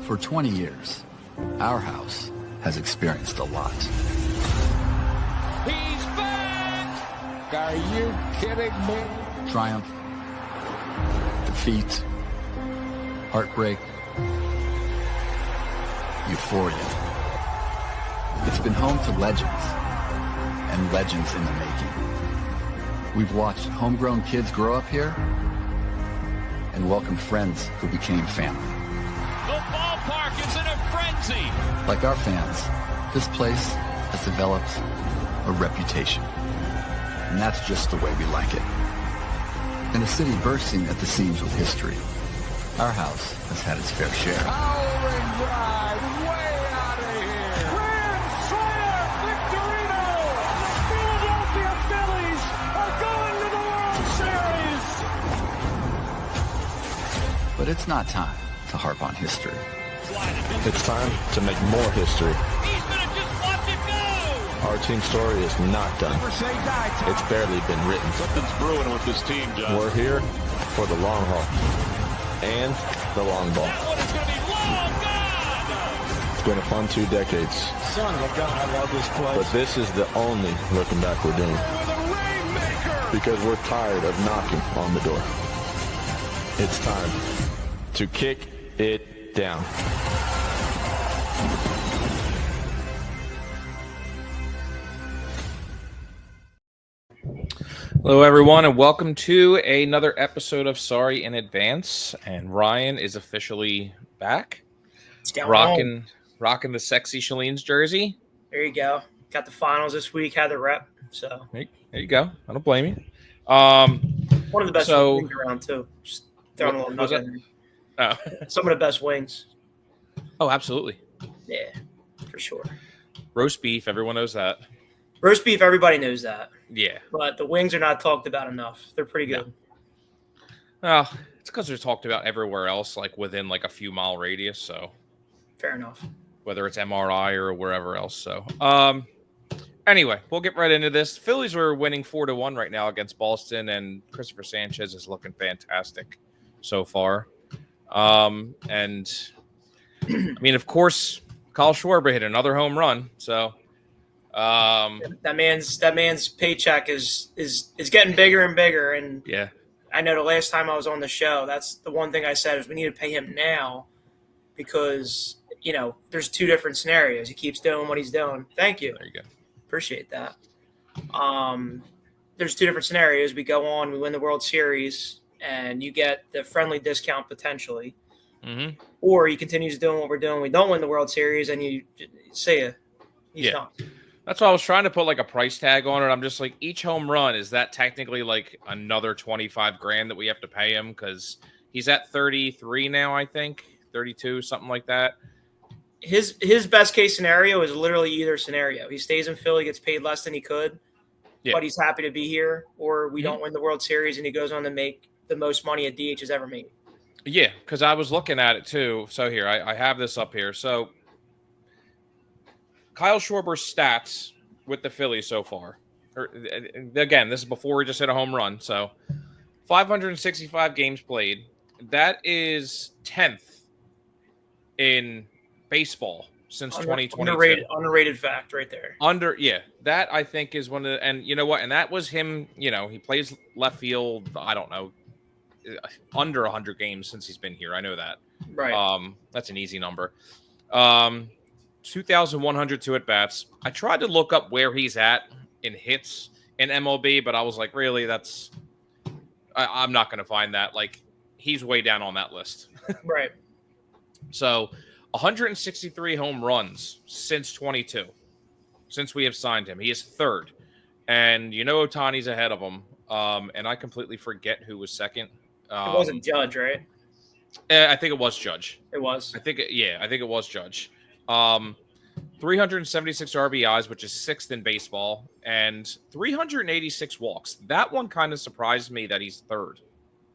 For 20 years, our house has experienced a lot. He's back! Are you kidding me? Triumph, defeat, heartbreak, euphoria. It's been home to legends, and legends in the making. We've watched homegrown kids grow up here and welcome friends who became family. The ballpark is in a frenzy. Like our fans, this place has developed a reputation. And that's just the way we like it. In a city bursting at the seams with history, our house has had its fair share. Howling drive, way out of here. Grand slam, Victorino! The Philadelphia Phillies are going to the World Series! But it's not time to harp on history. It's time to make more history. He's gonna just watch it go. Our team story is not done. Never say die, Tom. It's barely been written. Something's brewing with this team, John. We're here for the long haul and the long ball. That one is gonna be long gone. It's been a fun 2 decades, Son of a gun, I love this place. but this is the only looking back we're doing With a rainmaker. because we're tired of knocking on the door. It's time to kick it down. Hello, everyone, and welcome to another episode of Sorry in Advance. And Ryan is officially back, rocking the sexy Shalene's jersey. There you go. Got the finals this week. Had the rep. So There you go. I don't blame you. one of the best So- wings around too. Just throwing a little was nugget. Oh, Some of the best wings. oh, absolutely. Yeah, for sure. Roast beef. Everyone knows that. Roast beef. Everybody knows that. Yeah. But the wings are not talked about enough. They're pretty good. Well, it's because they're talked about everywhere else, like within like a few mile radius. So Fair enough. whether it's MRI or wherever else. So, anyway, we'll get right into this. Phillies are winning 4-1 right now against Boston, and Christopher Sanchez is looking fantastic so far. And I mean, of course, Kyle Schwarber hit another home run. So, That man's paycheck is getting bigger and bigger. And yeah, I know the last time I was on the show, that's the one thing I said is we need to pay him now because there's 2 different scenarios. He keeps doing what he's doing. Thank you. there you go. Appreciate that. There's 2 different scenarios. We go on, we win the World Series, and you get the friendly discount potentially. Mm-hmm. Or he continues doing what we're doing. We don't win the World Series, and you see ya. He's Yeah. done. That's why I was trying to put like a price tag on it. I'm just like, each home run, is that technically like another 25 grand that we have to pay him? Because he's at 33 now, I think 32, something like that. His best case scenario is literally either scenario. He stays in Philly, gets paid less than he could, but he's happy to be here, or we don't win the World Series and he goes on to make the most money a DH has ever made. Yeah, because I was looking at it too. So here, I have this up here. So Kyle Schwarber's stats with the Phillies so far. Again, this is before he just hit a home run. So 565 games played. That is 10th in baseball since 2022. Underrated fact right there. That I think is one of the, and you know what? And that was him, he plays left field, I don't know, under 100 games since he's been here. I know that. Right. That's an easy number. 2,102 at bats. I tried to look up where he's at in hits in MLB, but I was like, really, I'm not going to find that. Like, he's way down on that list. Right. So 163 home runs since 22, since we have signed him. He is 3rd. And Ohtani's ahead of him. And I completely forget who was 2nd. It wasn't Judge, right? I think it was Judge. It was. I think it was Judge. 376 RBIs, which is 6th in baseball, and 386 walks. That one kind of surprised me that he's 3rd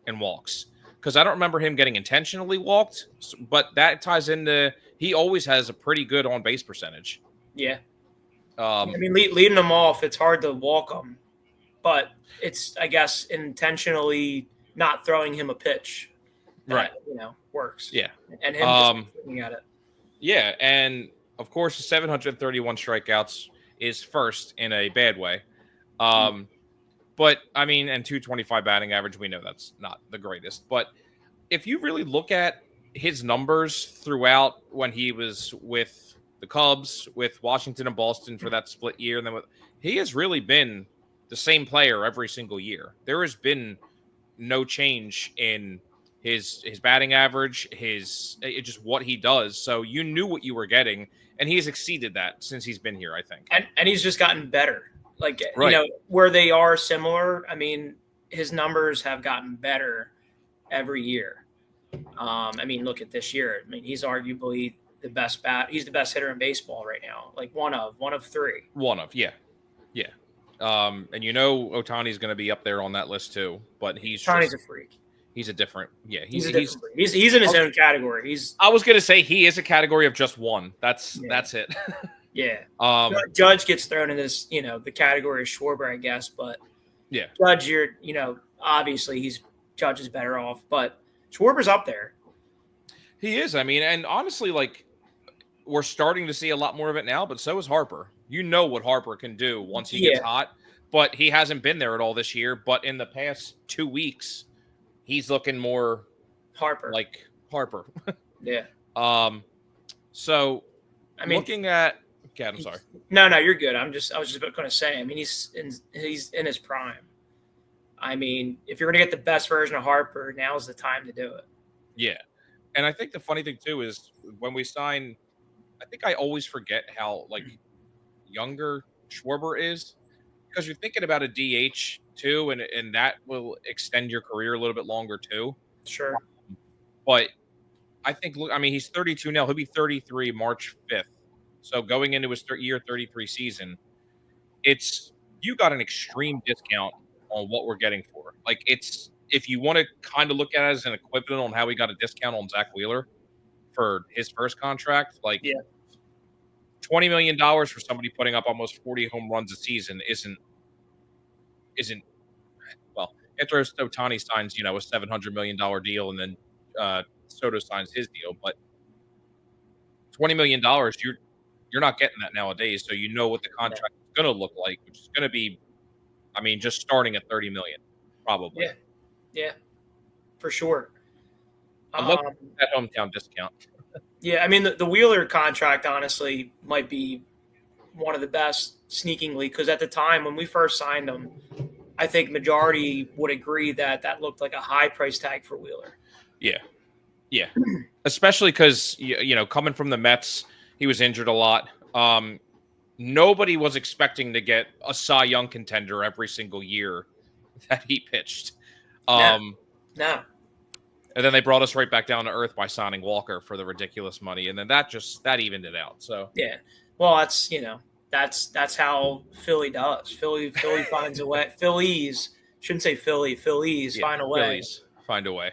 in walks, because I don't remember him getting intentionally walked, but that ties into he always has a pretty good on-base percentage. Yeah. Leading them off, it's hard to walk them, but it's, I guess, intentionally not throwing him a pitch. that works. Yeah, and him just looking at it. Yeah, and of course, 731 strikeouts is first in a bad way. But I mean, and 225 batting average, we know that's not the greatest. But if you really look at his numbers throughout when he was with the Cubs, with Washington and Boston for that split year, and then he has really been the same player every single year. There has been no change in his batting average, just what he does. So you knew what you were getting, and he has exceeded that since he's been here, I think. And he's just gotten better. Like, right. Where they are similar, I mean, his numbers have gotten better every year. I mean, look at this year. I mean, he's arguably the best he's the best hitter in baseball right now. Like one of three. Yeah. And Ohtani's going to be up there on that list too, but Ohtani's a freak. He's a different, he's in his own category. I was going to say he is a category of just one. That's it. Yeah. Judge gets thrown in this, the category of Schwarber, I guess, but yeah, Judge, obviously Judge is better off, but Schwarber's up there. He is. I mean, and honestly, like, we're starting to see a lot more of it now, but so is Harper. You know what Harper can do once he gets hot, but he hasn't been there at all this year. But in the past 2 weeks, he's looking more Harper. Like Harper. Yeah. So I mean, looking at I'm sorry. No, you're good. I was just going to say, I mean, he's in his prime. I mean, if you're going to get the best version of Harper, now's the time to do it. Yeah. And I think the funny thing too is when we sign, I think I always forget how younger Schwarber is, because you're thinking about a DH too, and that will extend your career a little bit longer too. Sure. But I think, he's 32 now. He'll be 33 March 5th. So going into his year 33 season, you got an extreme discount on what we're getting for. Like, if you want to kind of look at it as an equivalent on how we got a discount on Zach Wheeler for his first contract, $20 million for somebody putting up almost 40 home runs a season isn't well, after Ohtani signs, a $700 million deal, and then Soto signs his deal, but $20 million, you're not getting that nowadays. So you know what the contract is going to look like, which is going to be, just starting at $30 million, probably. Yeah, for sure. I'm looking at that hometown discount. Yeah, I mean, the Wheeler contract, honestly, might be one of the best sneakingly, because at the time when we first signed him, I think majority would agree that looked like a high price tag for Wheeler. Yeah. Especially because, coming from the Mets, he was injured a lot. Nobody was expecting to get a Cy Young contender every single year that he pitched. No. And then they brought us right back down to earth by signing Walker for the ridiculous money, and then that evened it out. So yeah, well, that's how Philly does. Philly finds a way. Phillies find a way. Phillies find a way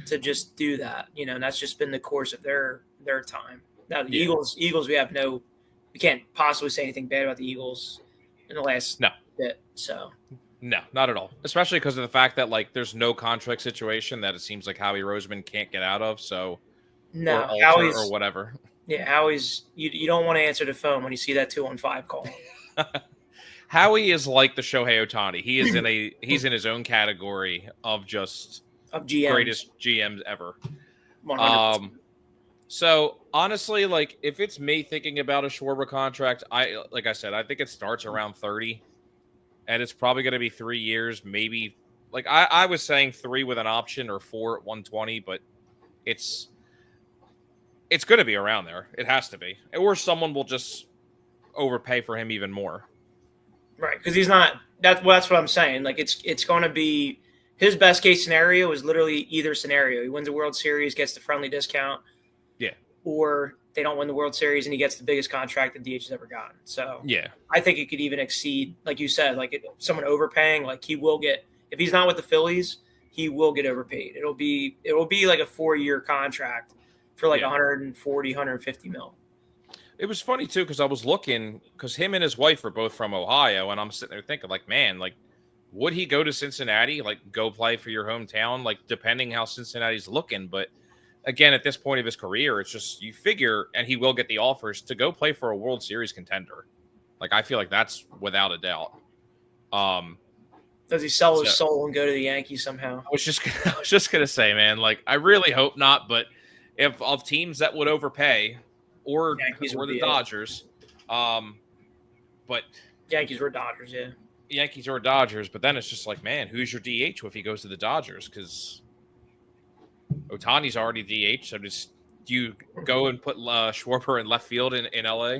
to just do that. And that's just been the course of their time. Now the Eagles, we can't possibly say anything bad about the Eagles in the last bit. So. No, not at all. Especially because of the fact that there's no contract situation that it seems like Howie Roseman can't get out of. So or whatever. Yeah, Howie's you don't want to answer the phone when you see that 215 call. Howie is like the Shohei Ohtani. He's in his own category of GMs. Greatest GMs ever. 100%. So honestly, if it's me thinking about a Schwarber contract, I think it starts around 30. And it's probably going to be 3 years, maybe. I was saying 3 with an option or 4 at 120, but it's going to be around there. It has to be. Or someone will just overpay for him even more. Right, because he's not – that's what I'm saying. It's going to be – his best case scenario is literally either scenario. He wins the World Series, gets the friendly discount. Yeah. Or they don't win the World Series and he gets the biggest contract that DH has ever gotten. So yeah, I think it could even exceed, like you said, someone overpaying. He will get, if he's not with the Phillies, he will get overpaid. It will be like a 4-year contract for 140, 150 mil. It was funny too because I was looking because him and his wife are both from Ohio, and I'm sitting there thinking man, would he go to Cincinnati? Like, go play for your hometown? Like, depending how Cincinnati's looking. But again, at this point of his career, it's just you figure, and he will get the offers to go play for a World Series contender. Like, I feel like that's without a doubt. Does he sell his soul and go to the Yankees somehow? I was just gonna say, man. Like, I really hope not. But if of teams that would overpay, or the Dodgers, but Yankees or Dodgers, yeah. Yankees or Dodgers. But then it's just like, man, who's your DH if he goes to the Dodgers? Because Ohtani's already DH. So do you go and put Schwarber in left field in LA?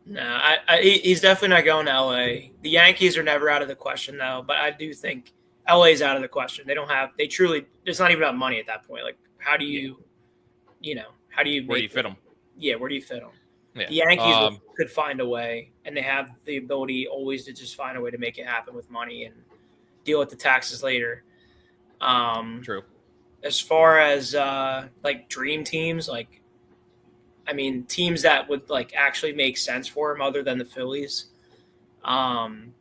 No, he's definitely not going to LA. The Yankees are never out of the question, though. But I do think LA is out of the question. They truly, it's not even about money at that point. Like, how do you, where do you fit them? Yeah, where do you fit them? Yeah. The Yankees could find a way, and they have the ability always to just find a way to make it happen with money and deal with the taxes later. True. As far as like dream teams, like, I mean, teams that would like actually make sense for him other than the Phillies.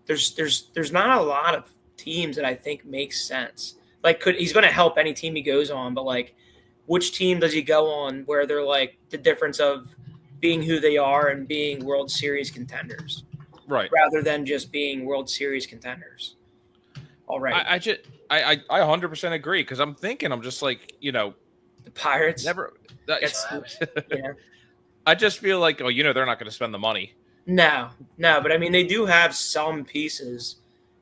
There's not a lot of teams that I think makes sense. Like, he's going to help any team he goes on, but like, which team does he go on where they're like the difference of being who they are and being World Series contenders, right? Rather than just being World Series contenders. Already, I 100% agree because I'm just like, the Pirates never. Yeah. I just feel like, they're not going to spend the money. No, but I mean, they do have some pieces.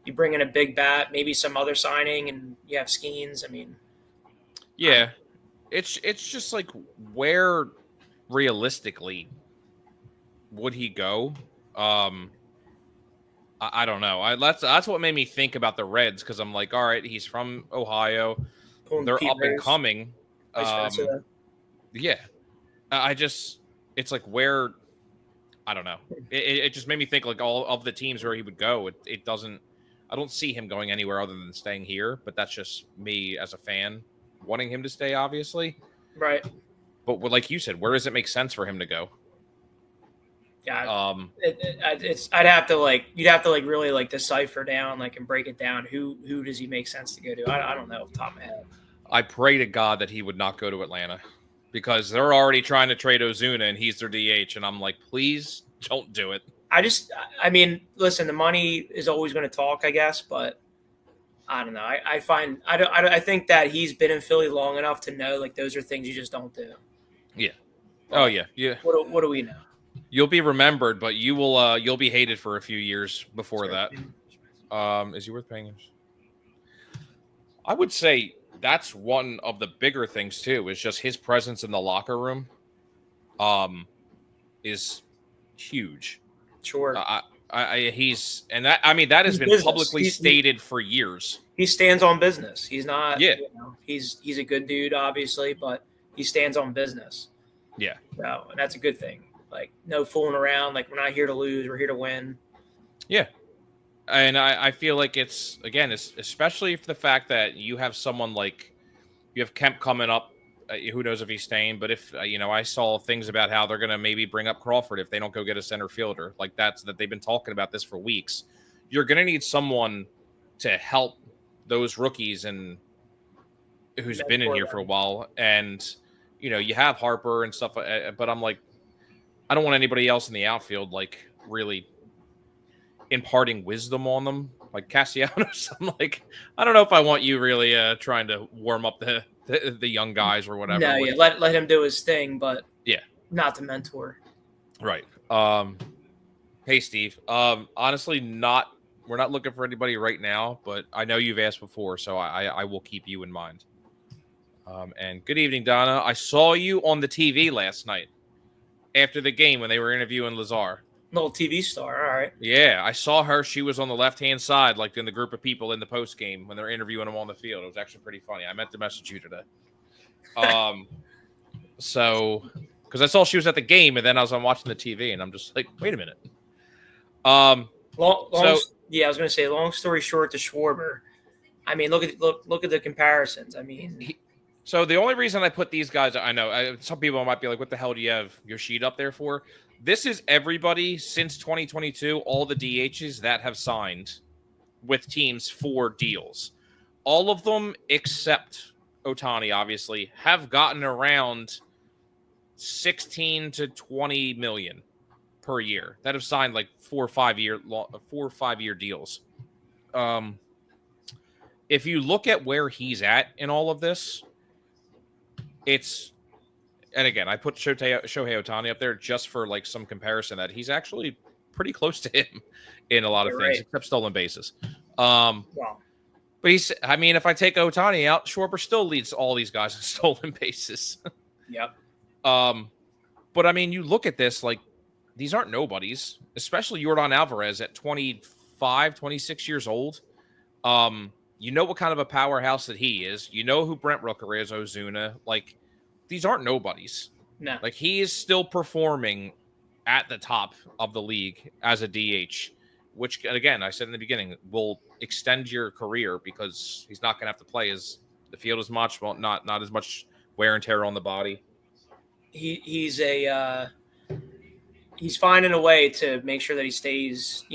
You bring in a big bat, maybe some other signing, and you have Skeens. I mean, yeah, it's just like, where realistically would he go? I don't know. That's what made me think about the Reds because I'm like, all right, he's from Ohio, they're Pete up and Rose, coming. Yeah, it's like where. I don't know. It just made me think like all of the teams where he would go. It doesn't. I don't see him going anywhere other than staying here. But that's just me as a fan wanting him to stay, obviously. Right. But like you said, where does it make sense for him to go? Yeah. I'd have to like you'd have to like really like decipher down like and break it down. Who does he make sense to go to? I don't know off the top of my head. I pray to God that he would not go to Atlanta. Because they're already trying to trade Ozuna and he's their DH. And I'm like, please don't do it. I mean, listen, the money is always going to talk, I guess. But I don't know. I think that he's been in Philly long enough to know like those are things you just don't do. Yeah. Oh, yeah. Yeah. What do we know? You'll be remembered, but you'll be hated for a few years before that. Is he worth paying? I would say that's one of the bigger things too, is just his presence in the locker room is huge. Sure. That has been publicly stated for years. He stands on business. He's not, yeah. He's a good dude, obviously, but he stands on business. Yeah. So, and that's a good thing. Like, no fooling around. Like, we're not here to lose. We're here to win. Yeah. And I feel like it's especially for the fact that you have someone like you have Kemp coming up. Who knows if he's staying? But if I saw things about how they're going to maybe bring up Crawford if they don't go get a center fielder. Like that they've been talking about this for weeks. You're going to need someone to help those rookies and who's been in here for a while. And you have Harper and stuff. But I'm like, I don't want anybody else in the outfield like really imparting wisdom on them, like Castellanos. I'm like, I don't know if I want you really trying to warm up the young guys or whatever. No, yeah, let him do his thing, but yeah, not to mentor. Right. Hey Steve. Honestly, we're not looking for anybody right now, but I know you've asked before, so I will keep you in mind. And good evening, Donna. I saw you on the TV last night after the game when they were interviewing Lazar. Little TV star, all right. Yeah, I saw her. She was on the left-hand side, like in the group of people in the post game when they're interviewing him on the field. It was actually pretty funny. I meant to message you today. So, because I saw she was at the game, and then I was watching the TV, and I'm just like, wait a minute. I was going to say, long story short, to Schwarber. I mean, look at the comparisons. I mean, so the only reason I put these guys, I know some people might be like, what the hell do you have your sheet up there for? This is everybody since 2022, all the DHs that have signed with teams for deals. All of them except Ohtani, obviously, have gotten around 16 to 20 million per year that have signed like 4 or 5 year deals. If you look at where he's at in all of this, and again, I put Shohei Ohtani up there just for like some comparison that he's actually pretty close to him in a lot of things, except stolen bases. But if I take Ohtani out, Schwarber still leads all these guys in stolen bases. Yep. But I mean, you look at this, like, these aren't nobodies, especially Yordan Alvarez at 25, 26 years old. You know what kind of a powerhouse that he is. You know who Brent Rooker is, Ozuna. Like, these aren't nobodies. No. Like, he is still performing at the top of the league as a DH, which, again, I said in the beginning, will extend your career because he's not going to have to play the field as much, well, not as much wear and tear on the body. He's finding a way to make sure that he stays,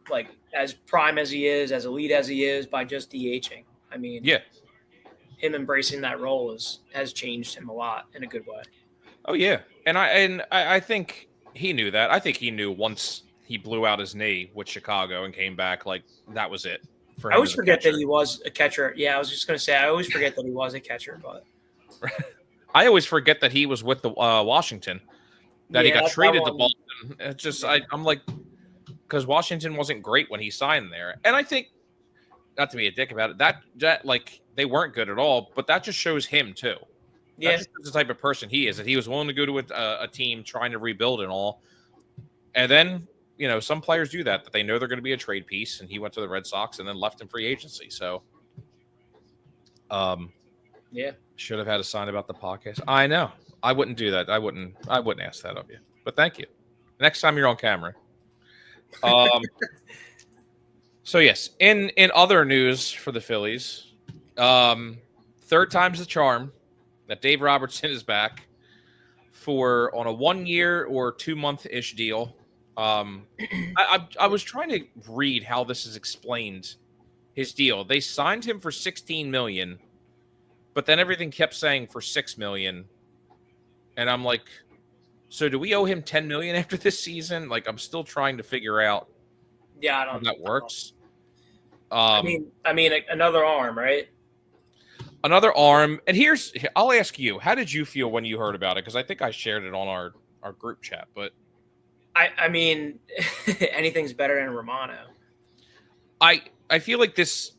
like as prime as he is, as elite as he is, by just DHing. I mean, yeah, him embracing that role has changed him a lot in a good way. Oh yeah, and I think he knew that. I think he knew once he blew out his knee with Chicago and came back, like that was it. For him I always forget that he was a catcher. Yeah, I was just going to say I always forget that he was a catcher, but I always forget that he was with the Washington. That he got traded to Boston. It's just I'm like, because Washington wasn't great when he signed there, and I think, not to be a dick about it, that like they weren't good at all, but that just shows him too. Yeah, that just shows the type of person he is, that he was willing to go to a team trying to rebuild and all, and then some players do that they know they're going to be a trade piece, and he went to the Red Sox and then left in free agency. So, yeah, should have had a sign about the podcast. I know. I wouldn't do that. I wouldn't ask that of you. But thank you. Next time you're on camera. So yes, in other news for the Phillies, third time's the charm that Dave Robertson is back on a 1 year or 2 month-ish deal. I was trying to read how this is explained, his deal. They signed him for $16 million, but then everything kept saying for $6 million. And I'm like, so do we owe him $10 million after this season? Like, I'm still trying to figure out how that works. I mean, another arm, right? Another arm. And I'll ask you, how did you feel when you heard about it? Because I think I shared it on our group chat. But I mean, anything's better than Romano. I feel like this.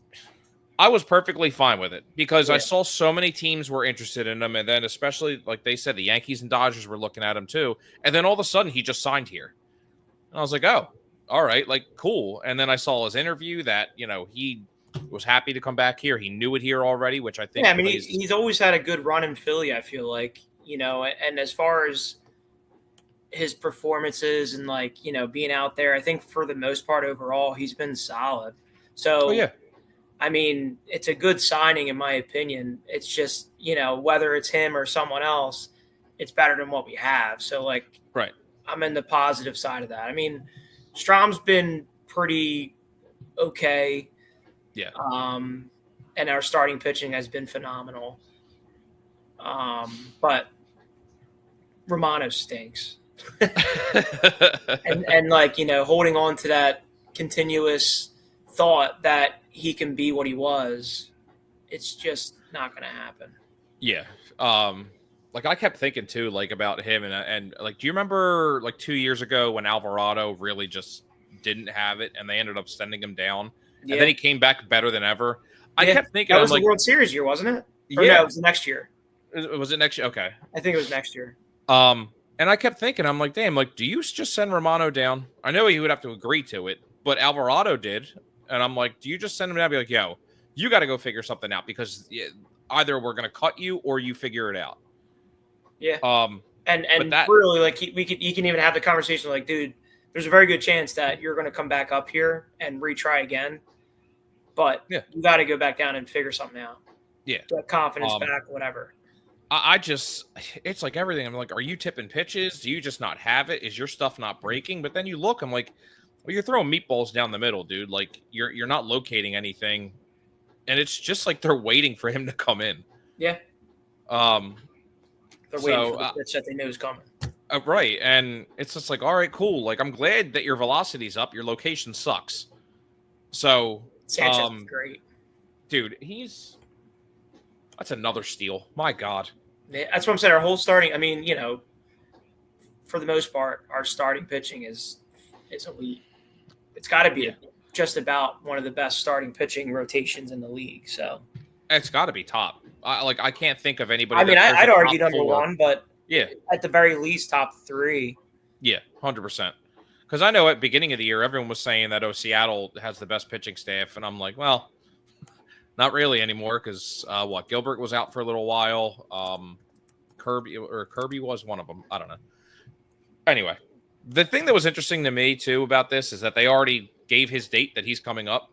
I was perfectly fine with it because Yeah. I saw so many teams were interested in him. And then especially, like they said, the Yankees and Dodgers were looking at him too. And then all of a sudden he just signed here. And I was like, oh, all right, like cool. And then I saw his interview that, he was happy to come back here. He knew it here already, which I think. Yeah, I mean, he's always had a good run in Philly, I feel like, and as far as his performances and like, being out there, I think for the most part overall, he's been solid. So, yeah. I mean, it's a good signing in my opinion. It's just, whether it's him or someone else, it's better than what we have. So, like, right. I'm in the positive side of that. I mean, Strom's been pretty okay. Yeah. And our starting pitching has been phenomenal. But Romano stinks. and like, holding on to that continuous thought that he can be what he was, it's just not going to happen. Yeah. Like I kept thinking too, like about him and like, do you remember like 2 years ago when Alvarado really just didn't have it and they ended up sending him down and then he came back better than ever? I kept thinking that was like, the World Series year, wasn't it? Or yeah, no, it was the next year. Was it next year? Okay. I think it was next year. And I kept thinking, I'm like, damn, like, do you just send Romano down? I know he would have to agree to it, but Alvarado did. And I'm like, do you just send him down and be like, yo, you got to go figure something out because either we're going to cut you or you figure it out. Yeah. And that, really, like, you can even have the conversation like, dude, there's a very good chance that you're going to come back up here and retry again. But you got to go back down and figure something out. Yeah. Get confidence back, whatever. It's like everything. I'm like, are you tipping pitches? Do you just not have it? Is your stuff not breaking? But then you look, I'm like, Well, you're throwing meatballs down the middle, dude. Like you're not locating anything, and it's just like they're waiting for him to come in. Yeah. They're waiting for the pitch that they know is coming. Right, and it's just like, all right, cool. Like I'm glad that your velocity's up. Your location sucks. So Sanchez is great, dude. That's another steal. My God. Yeah, that's what I'm saying. Our whole starting. I mean, for the most part, our starting pitching is elite. It's got to be just about one of the best starting pitching rotations in the league. So it's got to be top. I can't think of anybody. I mean, I'd argue number 1, but yeah, at the very least, top 3. Yeah, 100%. Because I know at the beginning of the year, everyone was saying that Seattle has the best pitching staff, and I'm like, well, not really anymore. Because Gilbert was out for a little while. Kirby was one of them. I don't know. Anyway, the thing that was interesting to me too about this is that they already gave his date that he's coming up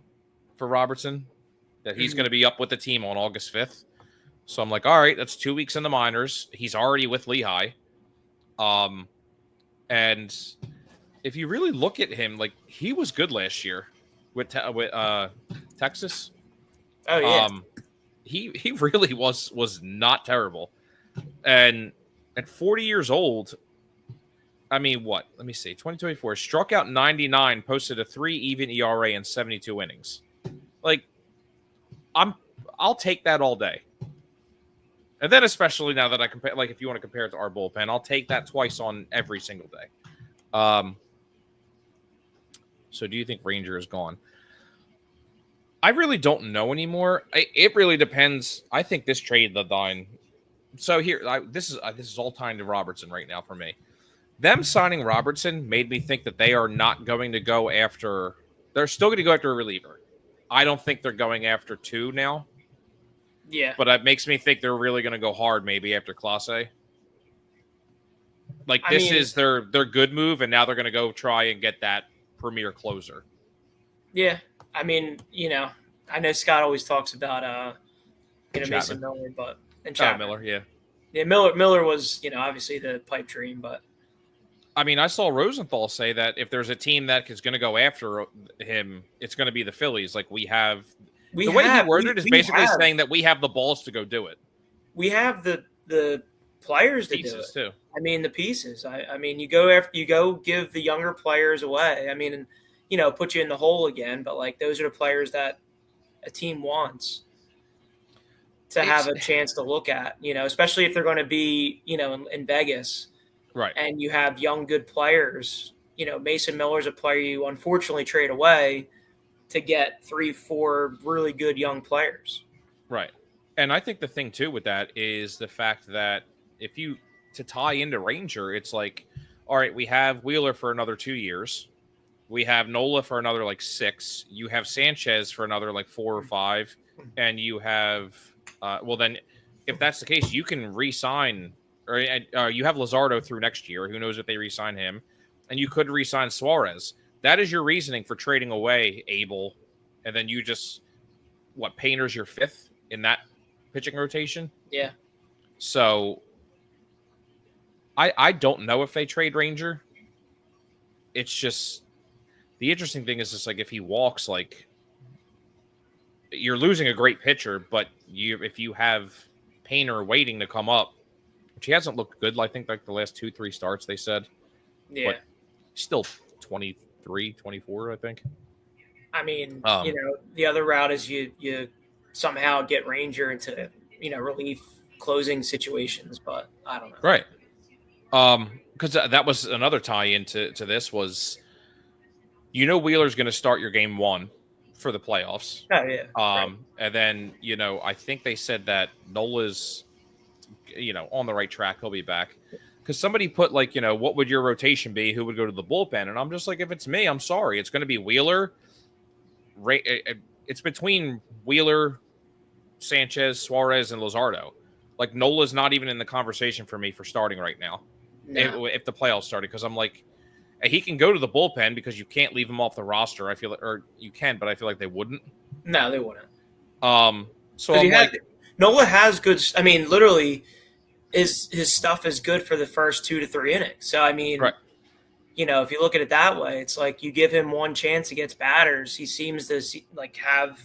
for Robertson, that he's going to be up with the team on August 5th. So I'm like, all right, that's 2 weeks in the minors. He's already with Lehigh. And if you really look at him, like he was good last year with Texas. Oh yeah. He really was not terrible. And at 40 years old, I mean, what? Let me see. 2024 struck out 99, posted a 3 even ERA in 72 innings. Like, I'll take that all day. And then, especially now that I compare, like, if you want to compare it to our bullpen, I'll take that twice on every single day. So, do you think Ranger is gone? I really don't know anymore. It really depends. I think this trade deadline. So here, this is all tying to Robertson right now for me. Them signing Robertson made me think that they are not going to go after. They're still going to go after a reliever. I don't think they're going after 2 now. Yeah, but it makes me think they're really going to go hard maybe after Clase. Like this is their good move, and now they're going to go try and get that premier closer. Yeah, I mean, I know Scott always talks about Mason Miller, and Chapman. Miller, yeah. Yeah, Miller was, obviously the pipe dream, but I mean, I saw Rosenthal say that if there's a team that is going to go after him, it's going to be the Phillies. Like the way he worded is basically saying that we have the balls to go do it. We have the players to do it too. I mean, the pieces. I mean, you go give the younger players away. I mean, put you in the hole again. But like those are the players that a team wants to have a chance to look at. Especially if they're going to be in Vegas. Right. And you have young, good players. Mason Miller's a player you unfortunately trade away to get 3-4 really good young players. Right. And I think the thing, too, with that is the fact that to tie into Ranger, it's like, all right, we have Wheeler for another 2 years. We have Nola for another, 6. You have Sanchez for another, 4 or 5. And you have, then if that's the case, you can re-sign – or you have Luzardo through next year. Who knows if they re-sign him? And you could re-sign Suarez. That is your reasoning for trading away Abel. And then you just, Painter's your 5th in that pitching rotation? Yeah. So I don't know if they trade Ranger. It's just, the interesting thing is just if he walks, you're losing a great pitcher, but if you have Painter waiting to come up, which he hasn't looked good, I think, the last 2-3 starts, they said. Yeah. But still 23, 24, I think. I mean, the other route is you somehow get Ranger into, relief closing situations, but I don't know. Right. Because that was another tie-in to this was, Wheeler's going to start your game 1 for the playoffs. Oh, yeah. Right. And then, I think they said that Nola's, on the right track. He'll be back. Because somebody put what would your rotation be? Who would go to the bullpen? And I'm just like, if it's me, I'm sorry. It's going to be Wheeler. It's between Wheeler, Sanchez, Suarez, and Luzardo. Nola's not even in the conversation for me for starting right now. No. If the playoffs started, because I'm like, he can go to the bullpen because you can't leave him off the roster. I feel or you can, but I feel like they wouldn't. No, they wouldn't. So I'm Nola has good. I mean, literally, his stuff is good for the first 2 to 3 innings. So I mean, right. if you look at it that way, it's like you give him one chance against batters, he seems to have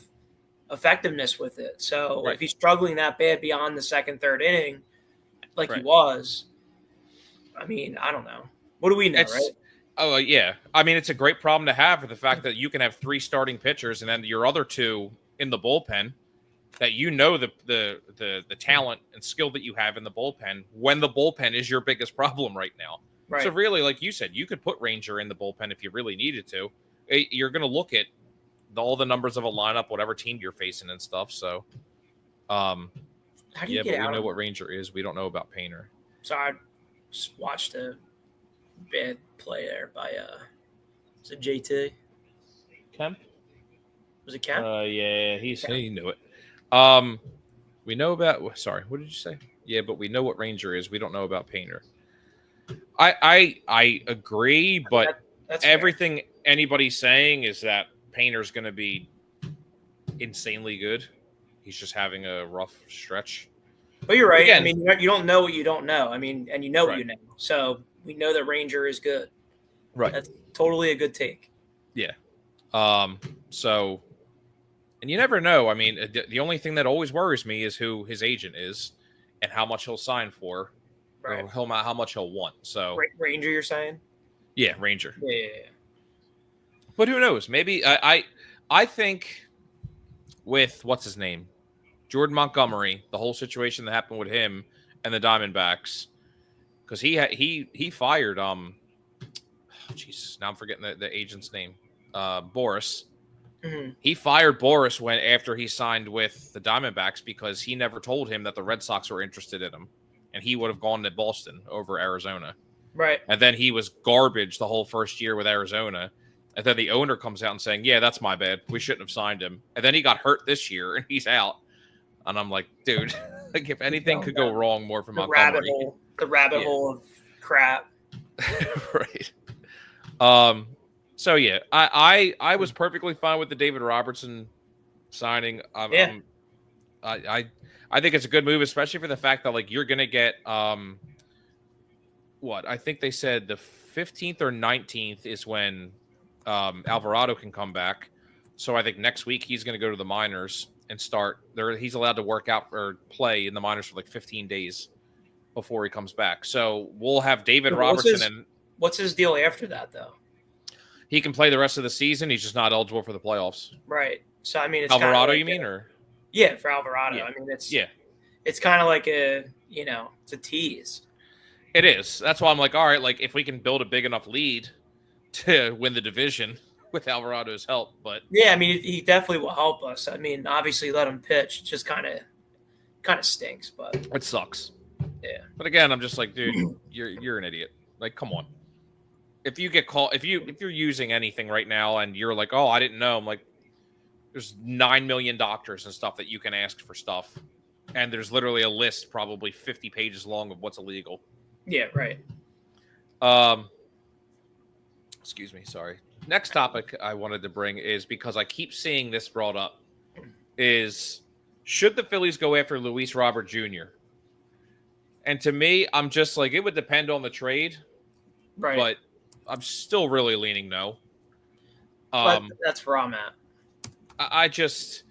effectiveness with it. So if he's struggling that bad beyond the second, third inning, like he was, I mean, I don't know. What do we know, right? Oh, yeah. I mean, it's a great problem to have for the fact that you can have 3 starting pitchers and then your other 2 in the bullpen that the talent and skill that you have in the bullpen when the bullpen is your biggest problem right now. Right. So really, like you said, you could put Ranger in the bullpen if you really needed to. You're going to look at all the numbers of a lineup, whatever team you're facing and stuff. So, how do you get but we know what Ranger is. We don't know about Painter. So I just watched a bad play there by is it JT Kemp? Was it Kemp? Yeah, he knew it. We know about. Sorry, what did you say? Yeah, but we know what Ranger is. We don't know about Painter. I agree, but that's everything anybody's saying is that Painter's going to be insanely good. He's just having a rough stretch. But you're right. Again, I mean, you don't know what you don't know. I mean, and you know what you know. So we know that Ranger is good. Right. That's totally a good take. Yeah. So, and you never know. I mean, the only thing that always worries me is who his agent is and how much he'll sign for. Right. Or how much he'll want. So Ranger, you're saying? Yeah, Ranger. Yeah. But who knows? Maybe I think with what's his name, Jordan Montgomery, the whole situation that happened with him and the Diamondbacks, because he fired Jesus, now I'm forgetting the agent's name, Boris. Mm-hmm. He fired Boris after he signed with the Diamondbacks because he never told him that the Red Sox were interested in him, and he would have gone to Boston over Arizona. Right. And then he was garbage the whole first year with Arizona. And then the owner comes out and saying, yeah, that's my bad. We shouldn't have signed him. And then he got hurt this year and he's out. And I'm like, dude, like if anything could go wrong more for Montgomery. The rabbit hole of crap. Right. So yeah, I was perfectly fine with the David Robertson signing. I think it's a good move, especially for the fact that like you're gonna get what I think they said the 15th or 19th is when Alvarado can come back. So I think next week he's going to go to the minors and start there. He's allowed to work out or play in the minors for like 15 days before he comes back. So we'll have David Robertson. What's his deal after that though? He can play the rest of the season. He's just not eligible for the playoffs. Right. So I mean, it's Alvarado, like you mean, or for Alvarado. Yeah. I mean, it's kind of like it's a tease. It is. That's why I'm like, all right, like if we can build a big enough lead to win the division with Alvarado's help, but yeah, I mean, he definitely will help us. I mean, obviously, let him pitch. It just kind of stinks, but it sucks. Yeah. But again, I'm just like, dude, you're an idiot. Like, come on. If you get called, if you're using anything right now and you're like, oh, I didn't know, I'm like, there's 9 million doctors and stuff that you can ask for stuff, and there's literally a list, probably 50 pages long, of what's illegal. Yeah, right. Excuse me, sorry. Next topic I wanted to bring is because I keep seeing this brought up is should the Phillies go after Luis Robert Jr.? And to me, I'm just like, it would depend on the trade. Right. But I'm still really leaning no. But that's where I'm at. I just,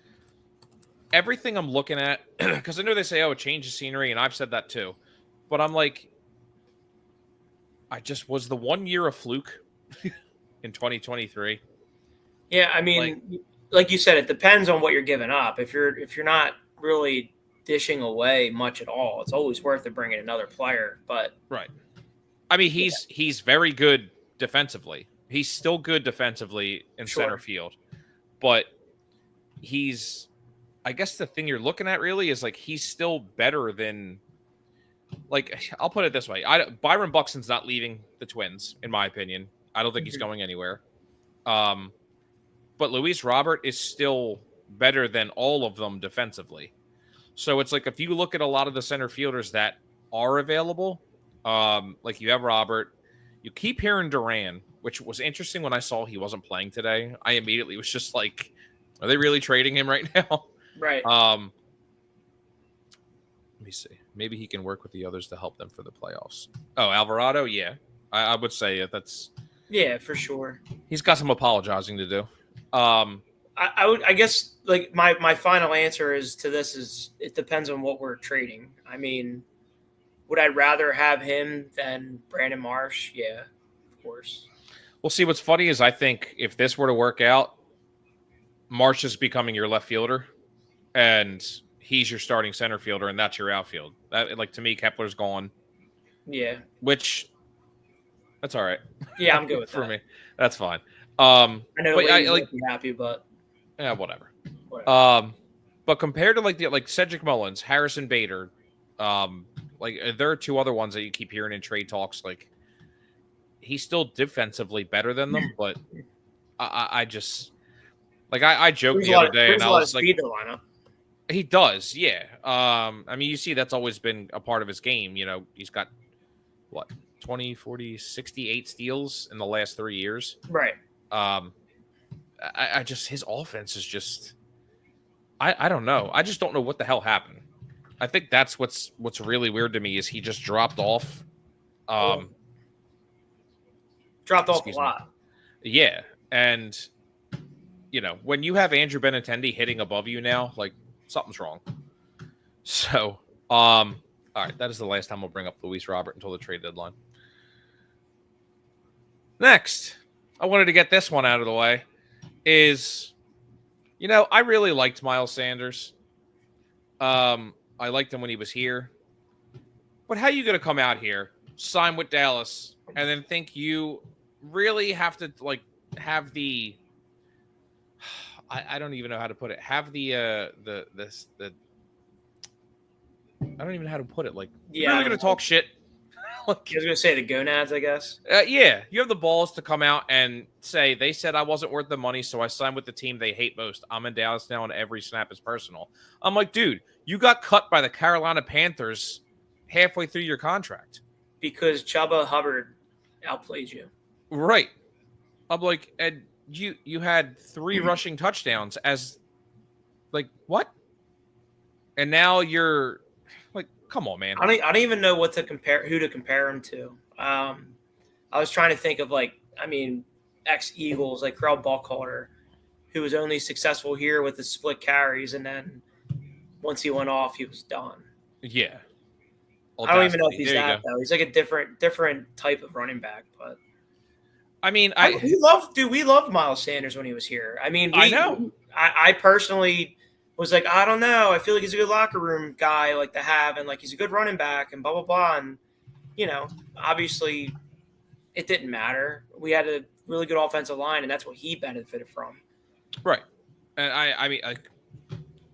everything I'm looking at, because I know they say, oh, it changes scenery, and I've said that too. But I'm like, was the 1 year a fluke in 2023? Yeah, I mean, like you said, it depends on what you're giving up. If you're not really dishing away much at all, it's always worth it bringing another player. But right, I mean, he's very good defensively. He's still good defensively in center field, but I guess the thing you're looking at really is like he's still better than. Like, I'll put it this way. Byron Buxton's not leaving the Twins, in my opinion. I don't think he's going anywhere. But Luis Robert is still better than all of them defensively. So it's like if you look at a lot of the center fielders that are available, like you have Robert, you keep hearing Duran, which was interesting when I saw he wasn't playing today. I immediately was just like, are they really trading him right now? Right. Let me see. Maybe he can work with the others to help them for the playoffs. Oh, Alvarado? Yeah. I would say that's Yeah, for sure. He's got some apologizing to do. I guess like my final answer is to this is it depends on what we're trading. I mean, would I rather have him than Brandon Marsh? Yeah, of course. Well, see, what's funny is I think if this were to work out, Marsh is becoming your left fielder, and he's your starting center fielder, and that's your outfield. That, like, to me, Kepler's gone. Yeah. Which, that's all right. Yeah, I'm good with for that. me. That's fine. I know but I like be happy, but yeah, whatever. But compared to like Cedric Mullins, Harrison Bader, like there are two other ones that you keep hearing in trade talks. Like he's still defensively better than them, but I just like I joked the other day, and I was like, he does, yeah. I mean, you see, that's always been a part of his game. You know, he's got what 20, 40, 68 steals in the last 3 years, right? I just his offense is just I don't know. I just don't know what the hell happened. I think that's what's really weird to me is he just dropped off. Dropped off a lot. Yeah, and you know when you have Andrew Benintendi hitting above you now, like something's wrong. So, all right, that is the last time we'll bring up Luis Robert until the trade deadline. Next, I wanted to get this one out of the way. You know, I really liked Miles Sanders. I liked him when he was here. But how are you going to come out here, sign with Dallas, and then think you really have to, like, have the I don't even know how to put it. Have the I don't even know how to put it. Like, you're really going to talk shit? I was going to say the gonads, I guess. Yeah, you have the balls to come out and say, they said I wasn't worth the money, so I signed with the team they hate most. I'm in Dallas now, and every snap is personal. I'm like, dude, you got cut by the Carolina Panthers halfway through your contract. Because Chuba Hubbard outplayed you. Right. I'm like, and you had 3 rushing touchdowns as, like, what? And now you're... Come on, man. I don't even know who to compare him to. I was trying to think of ex-Eagles like Carl Buckhalter, who was only successful here with the split carries, and then once he went off, he was done. Yeah. I don't even know if he's that though. He's like a different type of running back, but I mean, we loved Miles Sanders when he was here. I mean, I know. I personally was like, I don't know. I feel like he's a good locker room guy, like to have, and like he's a good running back, and blah blah blah. And you know, obviously, it didn't matter. We had a really good offensive line, and that's what he benefited from. Right. And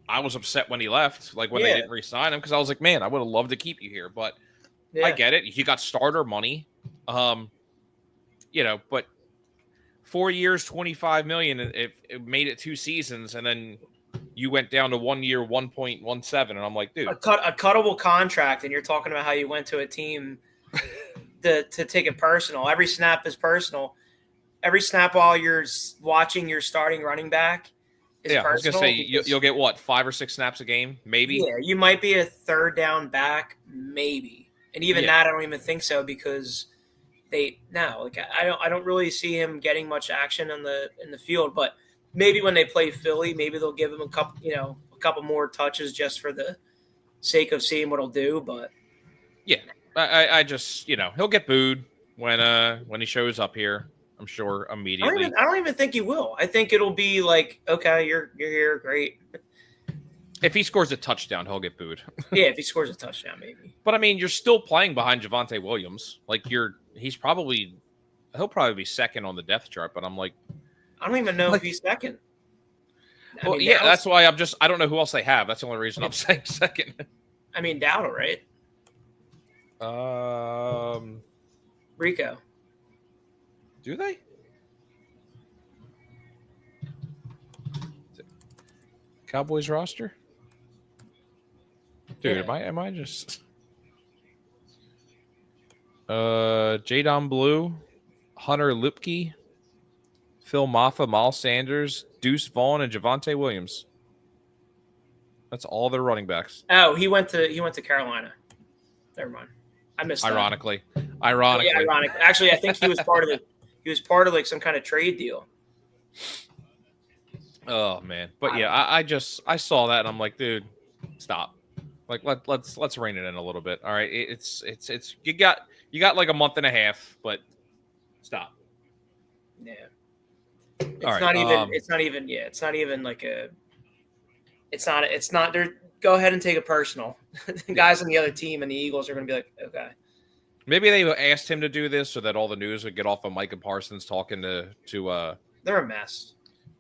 I was upset when he left, like when they didn't re-sign him, because I was like, man, I would have loved to keep you here, but I get it. You got starter money, you know, but 4 years, $25 million. It made it 2 seasons, and then you went down to 1 year, 1.17, and I'm like, dude, a cuttable contract, and you're talking about how you went to a team to take it personal. Every snap is personal. Every snap while you're watching your starting running back is personal. I was gonna say you'll get what, 5 or 6 snaps a game, maybe. Yeah, you might be a third down back, maybe, and even that I don't even think so because I don't really see him getting much action in the field, but. Maybe when they play Philly, maybe they'll give him a couple more touches just for the sake of seeing what he'll do. But yeah, I just he'll get booed when he shows up here. I'm sure immediately. I don't even think he will. I think it'll be like, okay, you're here, great. If he scores a touchdown, he'll get booed. Yeah, if he scores a touchdown, maybe. But I mean, you're still playing behind Javonte Williams. Like he'll probably be second on the depth chart. But I'm like. I don't even know if he's second. Well, that's why I don't know who else they have. That's the only reason I'm saying second. I mean, Dowdle, right? Rico. Do they? Cowboys roster? Dude, am I just Jadon Blue, Hunter Lupke, Phil Maffa, Miles Sanders, Deuce Vaughn, and Javonte Williams. That's all their running backs. Oh, he went to Carolina. Never mind. I missed that. Ironically. Yeah, ironically. Actually, I think he was part of He was part of like some kind of trade deal. Oh man, but yeah, I saw that and I'm like, dude, stop. Like let's rein it in a little bit. All right, it's you got like a month and a half, but stop. Yeah. It's not there. Go ahead and take it personal. The guys on the other team and the Eagles are going to be like, okay. Maybe they asked him to do this so that all the news would get off of Micah Parsons talking to they're a mess.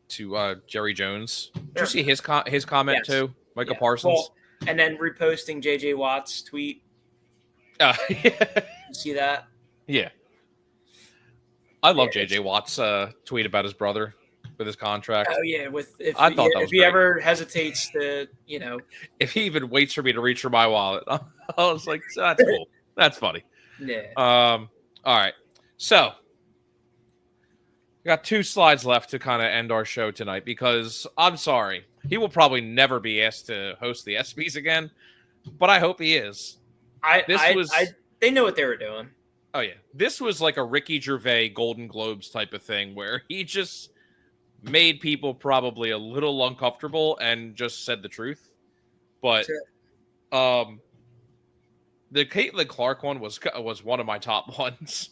To Jerry Jones. Did you see his comment too? Micah Parsons. Well, and then reposting JJ Watt's tweet. Yeah. You see that? Yeah. I love JJ Watt's tweet about his brother with his contract. Oh yeah, if he great. ever hesitates to, if he even waits for me to reach for my wallet, I was like, that's cool. That's funny. Yeah. All right. So we got 2 slides left to kind of end our show tonight because I'm sorry, he will probably never be asked to host the ESPYs again, but I hope he is. They know what they were doing. Oh yeah, this was like a Ricky Gervais Golden Globes type of thing where he just made people probably a little uncomfortable and just said the truth. But the Caitlin Clark one was one of my top ones.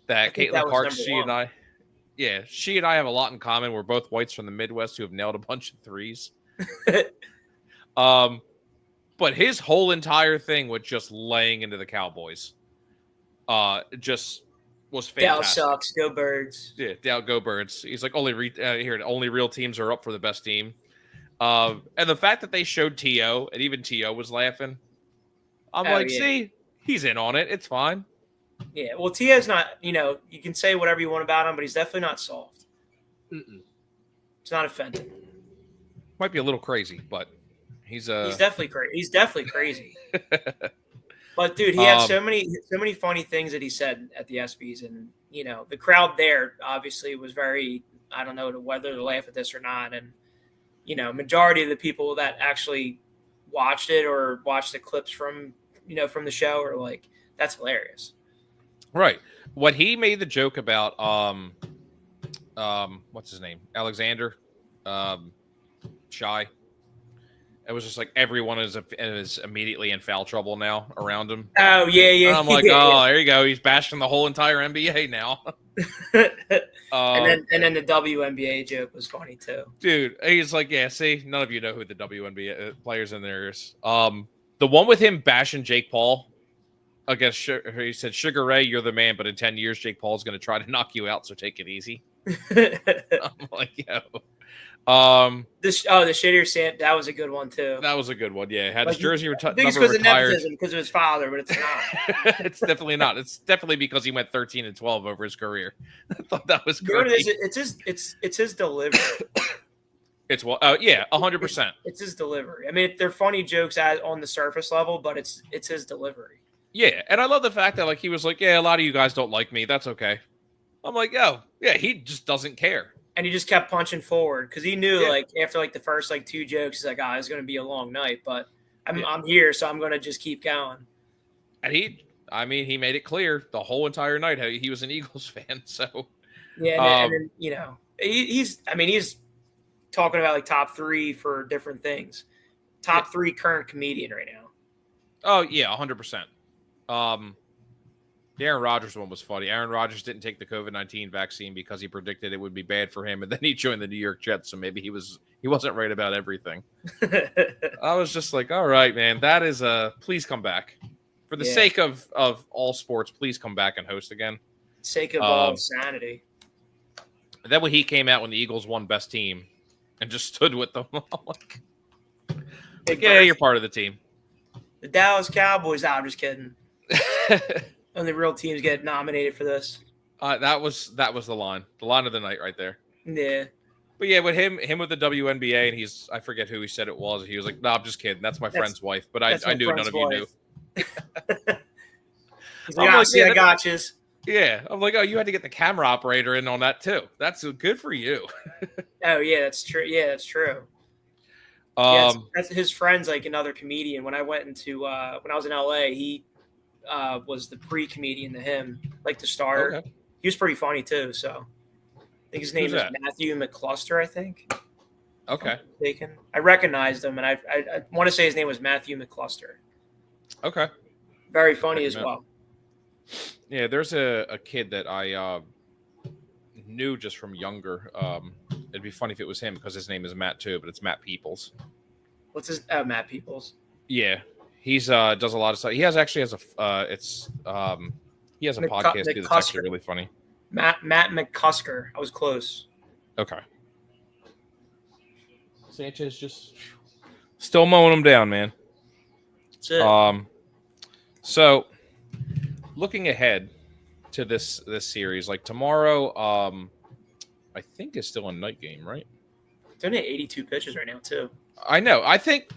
That Caitlin Clark, she and I have a lot in common. We're both whites from the Midwest who have nailed a bunch of threes. But his whole entire thing with just laying into the Cowboys, just was fantastic. Dow sucks. Go Birds. Yeah, Dow go Birds. He's like only real teams are up for the best team. And the fact that they showed T.O. and even T.O. was laughing. I'm see, he's in on it. It's fine. Yeah, well, T.O.'s not. You can say whatever you want about him, but he's definitely not soft. It's not offended. Might be a little crazy, but he's definitely crazy. He's definitely crazy. But dude, he had so many funny things that he said at the ESPYs, and the crowd there obviously was very, I don't know whether to laugh at this or not, and majority of the people that actually watched it or watched the clips from the show are like, that's hilarious. Right. What he made the joke about what's his name? Alexander Shy. It was just like everyone is immediately in foul trouble now around him. Oh, yeah. And I'm like, there you go. He's bashing the whole entire NBA now. And then the WNBA joke was funny too. Dude, he's like, yeah, see, none of you know who the WNBA players in there is. The one with him bashing Jake Paul against, he said, Sugar Ray, you're the man, but in 10 years, Jake Paul's going to try to knock you out, so take it easy. I'm like, yo. The shittier Sam, that was a good one too. That was a good one. Yeah, had his jersey retired. I think it's because of nepotism, because of his father, but it's not. It's definitely not. It's definitely because he went 13-12 over his career. I thought that was great. It's his delivery. It's 100%. It's his delivery. I mean, they're funny jokes on the surface level, but it's his delivery. Yeah, and I love the fact that like he was like, yeah, a lot of you guys don't like me. That's okay. I'm like, yo, yeah, he just doesn't care. And he just kept punching forward because he knew, after the first 2 jokes, he's like, it's going to be a long night, but I'm here, so I'm going to just keep going. And he made it clear the whole entire night how he was an Eagles fan. So yeah, and then, he's talking about top 3 for different things. Top 3 current comedian right now. Oh yeah, 100%. The Aaron Rodgers one was funny. Aaron Rodgers didn't take the COVID-19 vaccine because he predicted it would be bad for him, and then he joined the New York Jets, so maybe he wasn't right about everything. I was just like, all right, man, that is please come back. For the sake of all sports, please come back and host again. Sake of all sanity. Then when he came out when the Eagles won best team and just stood with them, I'm like yeah, you're part of the team. The Dallas Cowboys. I'm just kidding. Only real teams get nominated for this. That was the line of the night right there. Yeah. But yeah, with him with the WNBA, and I forget who he said it was. He was like, "No, I'm just kidding. That's my friend's wife." But I knew none of you knew. He's like, I got you. Yeah, I'm like, oh, you had to get the camera operator in on that too. That's good for you. Oh yeah, that's true. Yeah, that's true. That's his friend's another comedian. When I went into when I was in LA, he was the pre-comedian to him, the starter. Okay. He was pretty funny too. So I think his name Who's is that? Matthew McCluster. I think. Okay. Mistaken. I recognized him, and I want to say his name was Matthew McCluster. Okay. Very funny as Check him well. Yeah, there's a kid that I knew just from younger. It'd be funny if it was him because his name is Matt too, but it's Matt Peoples. What's his Matt Peoples? Yeah, he's does a lot of stuff. He actually has a he has a podcast too that's actually really funny. Matt McCusker. I was close. Okay. Sanchez just still mowing him down, man. That's it. So looking ahead to this series, like tomorrow, I think is still a night game, right? It's only 82 pitches right now, too. I know. I think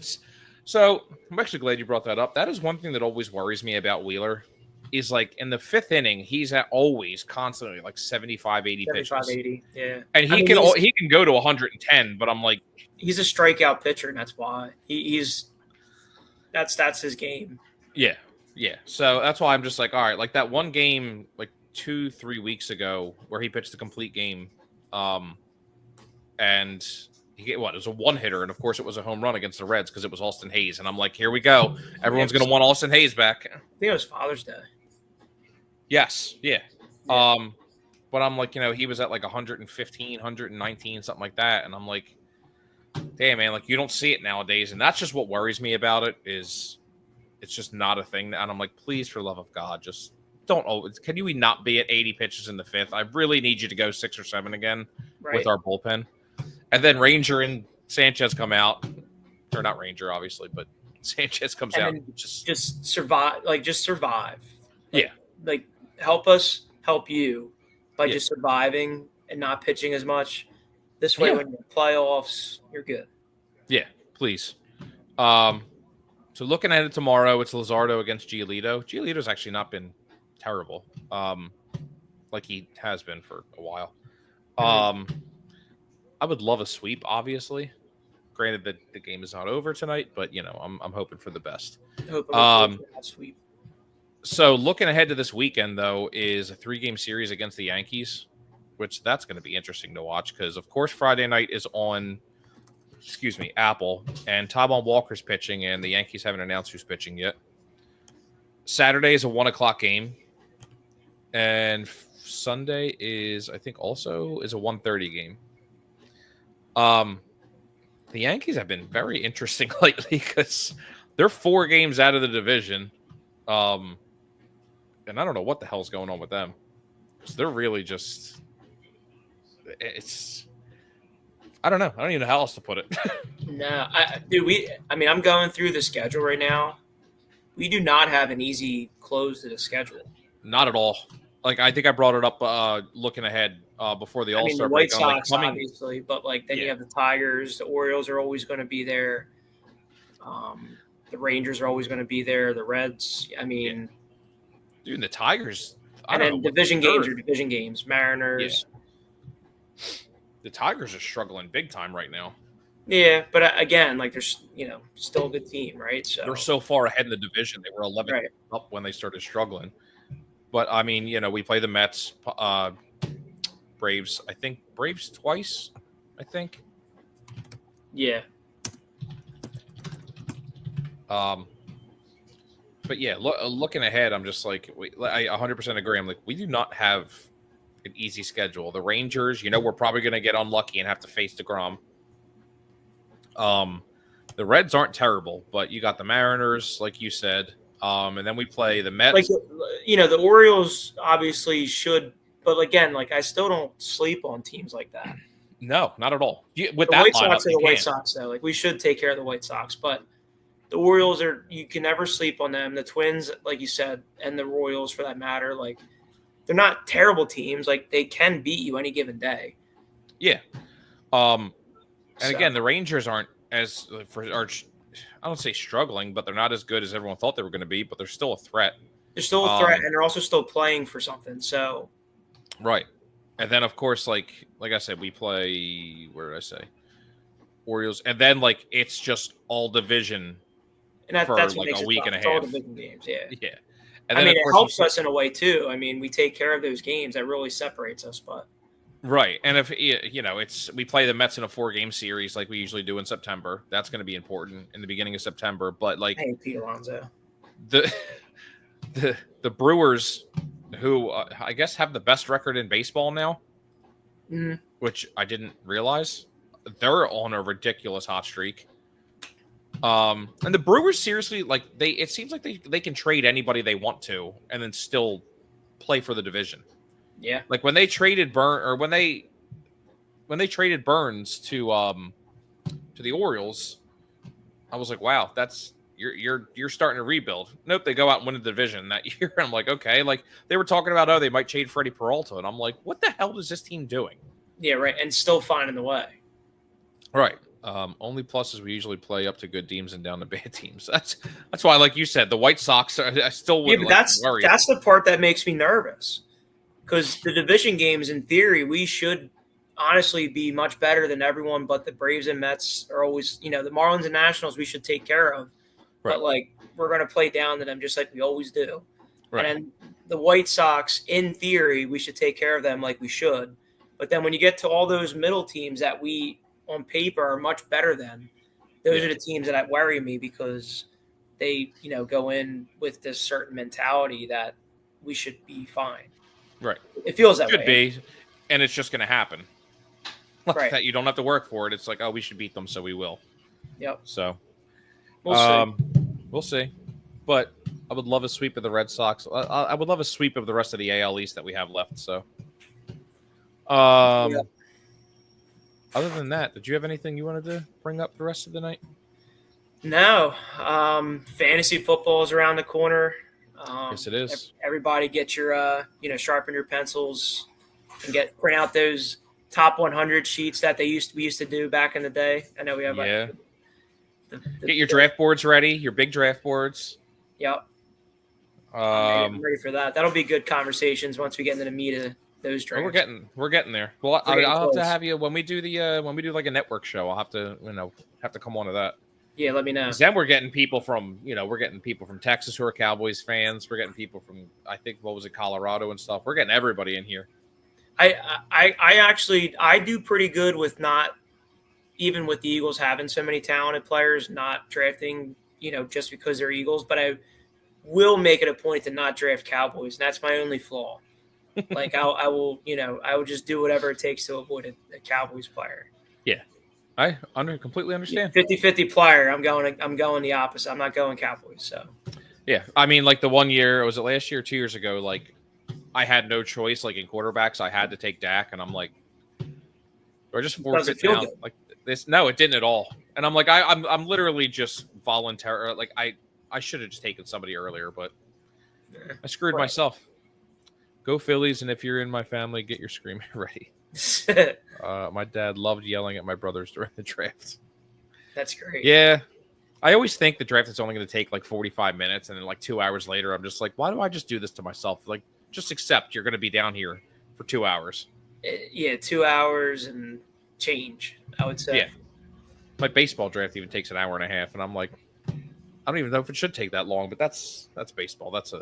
so. I'm actually glad you brought that up. That is one thing that always worries me about Wheeler. Is like in the fifth inning, he's always constantly like 75, 80 pitches. 80, yeah. And he can go to 110, but I'm like, he's a strikeout pitcher, and that's why that's his game. Yeah. So that's why I'm just like, all right, like that one game, like 2-3 weeks ago, where he pitched the complete game, and it was a one hitter, and of course it was a home run against the Reds because it was Austin Hayes, and I'm like, here we go, everyone's gonna want Austin Hayes back. I think it was Father's Day. Yes, yeah. But I'm like, he was at like 115, 119, something like that, and I'm like, damn, man, like you don't see it nowadays, and that's just what worries me about it is it's just not a thing. And I'm like, please, for the love of God, just don't. Can you not be at 80 pitches in the fifth? I really need you to go 6 or 7 again with our bullpen, and then Ranger and Sanchez come out, or not Ranger, obviously, but Sanchez comes out, just survive, just survive. Like help us help you by just surviving and not pitching as much. This way, when you're in playoffs, you're good. Yeah, please. So looking at it tomorrow, it's Luzardo against Giolito. Giolito's actually not been terrible, like he has been for a while. I would love a sweep, obviously. Granted that the game is not over tonight, but I'm hoping for the best. Sweep. So looking ahead to this weekend, though, is a 3-game series against the Yankees, which that's going to be interesting to watch because, of course, Friday night is on, Apple, and Taijuan Walker's pitching, and the Yankees haven't announced who's pitching yet. Saturday is a 1:00 game, and Sunday is, I think, also is a 1:30 game. The Yankees have been very interesting lately because they're 4 games out of the division. And I don't know what the hell's going on with them. They're really just I don't know. I don't even know how else to put it. No, I'm going through the schedule right now. We do not have an easy close to the schedule. Not at all. Like I think I brought it up looking ahead before the All-Star break. The White Sox, obviously, but then you have the Tigers. The Orioles are always going to be there. The Rangers are always going to be there. The Reds. Dude, the Tigers. Division games are division games. Mariners. Yeah. The Tigers are struggling big time right now. Yeah, but again, they're still a good team, right? So they're so far ahead in the division. They were 11 up when they started struggling. But we play the Mets, Braves. I think Braves twice. I think. Yeah. But yeah, looking ahead, I'm just like, I 100% agree. I'm like, we do not have an easy schedule. The Rangers, we're probably going to get unlucky and have to face DeGrom. The Reds aren't terrible, but you got the Mariners, like you said. And then we play the Mets. The Orioles obviously should, but again, I still don't sleep on teams like that. No, not at all. The White Sox are the White Sox, though. We should take care of the White Sox, but the Orioles you can never sleep on them. The Twins, like you said, and the Royals for that matter, they're not terrible teams. They can beat you any given day. Yeah. Again, the Rangers aren't I don't say struggling, but they're not as good as everyone thought they were going to be, but they're still a threat. They're still a threat, and they're also still playing for something. So. Right. And then, of course, like I said, we play, where did I say? Orioles. And then, it's just all division. And that's a week and a half. Division games, yeah. Yeah. And then, it helps us in a way too. I mean, we take care of those games. That really separates us. But right, and if we play the Mets in a 4-game series like we usually do in September. That's going to be important in the beginning of September. But like, I hate Pete Alonso. The Brewers, who I guess have the best record in baseball now, which I didn't realize, they're on a ridiculous hot streak. And the Brewers seriously, like it seems like they can trade anybody they want to and then still play for the division. Yeah. Like when they traded when they traded Burns to the Orioles, I was like, wow, that's you're starting to rebuild. Nope, they go out and win the division that year. And I'm like, okay, like they were talking about, they might trade Freddie Peralta, and I'm like, what the hell is this team doing? Yeah, right, and still finding the way. Right. Only plus is we usually play up to good teams and down to bad teams. That's why, like you said, the White Sox. I still would. Yeah, but that's the part that makes me nervous, because the division games, in theory, we should honestly be much better than everyone. But the Braves and Mets are always, the Marlins and Nationals we should take care of. Right. But like we're going to play down to them just like we always do. Right. And the White Sox, in theory, we should take care of them like we should. But then when you get to all those middle teams that we on paper are much better than, those are the teams that worry me, because they, go in with this certain mentality that we should be fine. Right. It feels that way. Should be, and it's just going to happen. Right. That you don't have to work for it. It's like, oh, we should beat them, so we will. Yep. So we'll see. We'll see. But I would love a sweep of the Red Sox. I would love a sweep of the rest of the AL East that we have left. So, Other than that, did you have anything you wanted to bring up the rest of the night? No. Fantasy football is around the corner. Yes, it is. Everybody get your, sharpen your pencils and print out those top 100 sheets that we used to do back in the day. I know we have. Yeah. Get your draft boards ready. Your big draft boards. Yep. I'm ready for that. That'll be good conversations once we get into the meat of those drafts. We're getting there. Well, I'll have to have you when we do like a network show. I'll have to come on to that. Yeah, let me know. Then we're getting people from Texas who are Cowboys fans. We're getting people from, I think, Colorado and stuff. We're getting everybody in here. I do pretty good with not, even with the Eagles having so many talented players, not drafting, just because they're Eagles. But I will make it a point to not draft Cowboys. And that's my only flaw. Like I will just do whatever it takes to avoid a Cowboys player. Yeah. I completely understand. 50-50 player. I'm going the opposite. I'm not going Cowboys. So yeah, I mean, like the 1 year, was it last year or 2 years ago? Like I had no choice. Like in quarterbacks, I had to take Dak, and I'm like, or just forfeit now. Like this, no, it didn't at all. And I'm like, I'm literally just voluntary. Like I should have just taken somebody earlier, but I screwed myself. Go Phillies, and if you're in my family, get your screamer ready. My dad loved yelling at my brothers during the draft. That's great. Yeah. I always think the draft is only going to take like 45 minutes, and then like 2 hours later, I'm just like, why do I just do this to myself? Like, just accept you're going to be down here for 2 hours. Yeah, 2 hours and change, I would say. Yeah. My baseball draft even takes an hour and a half, and I'm like, I don't even know if it should take that long, but that's baseball. That's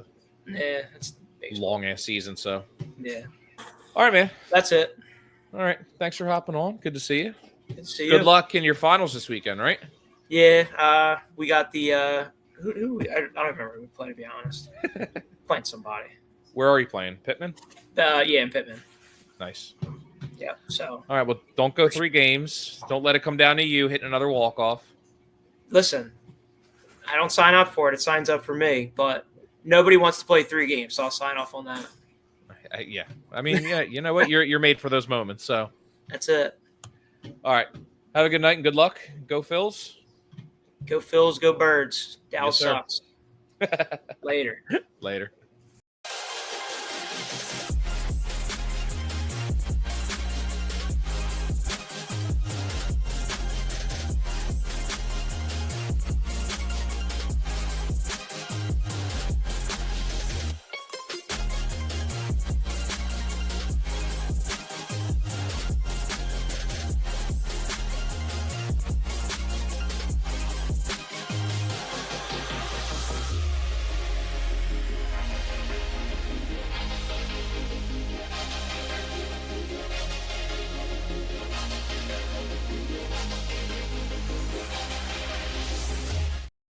long ass season. So yeah. All right, man. That's it. All right. Thanks for hopping on. Good to see you. Good to see you. Good luck in your finals this weekend, right? Yeah. We got the who I don't remember who we played, to be honest. Playing somebody. Where are you playing? Pittman? Yeah, in Pittman. Nice. Yeah. So. All right. Well, don't go 3 games. Don't let it come down to you hitting another walk-off. Listen, I don't sign up for it. It signs up for me, but nobody wants to play 3 games, so I'll sign off on that. Yeah. I mean, yeah. You know what? You're made for those moments. So. That's it. All right. Have a good night and good luck. Go Phils. Go Phils. Go Birds. Dallas Yes, sucks. Later. Later.